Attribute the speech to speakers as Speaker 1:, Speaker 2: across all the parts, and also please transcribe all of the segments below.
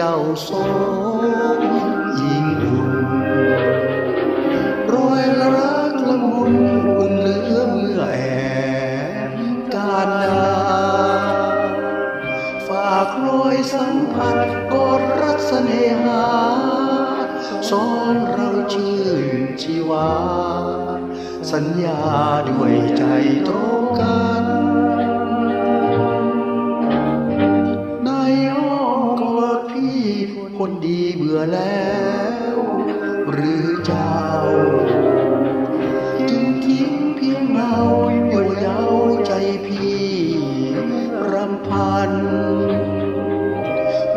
Speaker 1: จ้าสองยิ่งอุ่นรอยรักละมุนอุ่นเหลือเมื่อแอบการนาฝากรอยสัมผัสกอดรักเสน่หาสองเราชื่นชีวาสัญญาด้วยใจตรงกันในอ้อมกอดพี่คนดีเบื่อแล้วหรือเจ้าจึงทิ้งเพียงเงาอยู่เย้าใจพี่รำพัน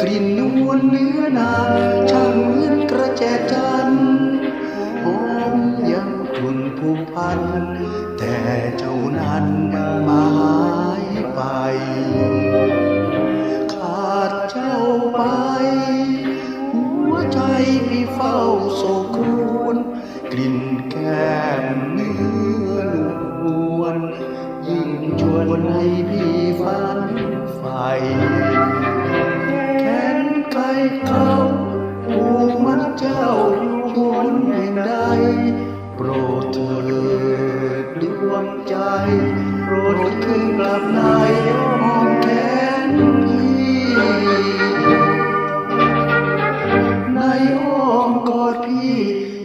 Speaker 1: กลิ่นนวลเนื้อนางช่างเหมือนกระแจจันทร์หอมยังทุนผูกพันแต่เจ้านั้นมาหายไปขาดเจ้าไปหัวใจพี่เฝ้าโศกครวญกลิ่นแก้มเนื้อนวลยิ่งชวนให้พี่ฝันใฝ่แขนไกลเขาผูกมัดเจ้าอยู่บนแห่งใดโปรดเถิดดวงใจโปรดคืนกลับในอ้อมแขนพี่ในอ้อมกอดพี่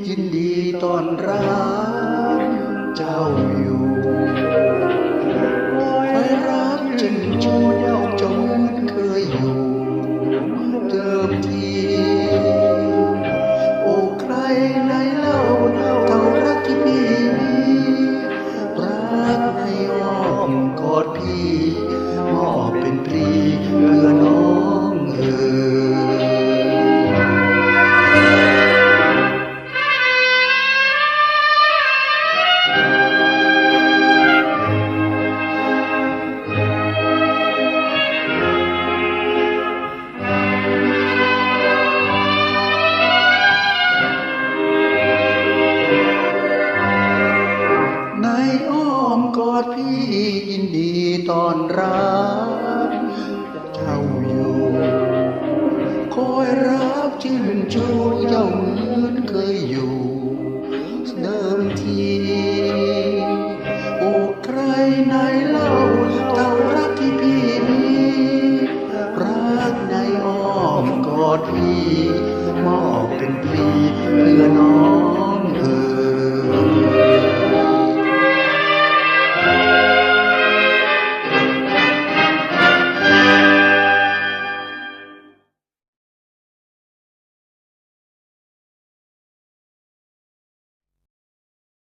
Speaker 1: ยินดีต้อนรับเจ้าอยู่คอยรักจนชูเย้าจงเคยอยู่เดิมทีโอ้ใครไหนเล่าเท่ารักที่พี่มีรักในอ้อมกอดพี่มอบเป็นปรีเพื่อน้องในอ้อมกอดพี่ยินดีต้อนรับเจ้าอยู่คอยรับชื่นชูเจ้าเหมือนเคยอยู่เดิมทีโอ้ใครไหนเล่าเท่ารักที่พี่มีรักในอ้อมกอดพี่มอบเป็นปรีเพื่อน้อง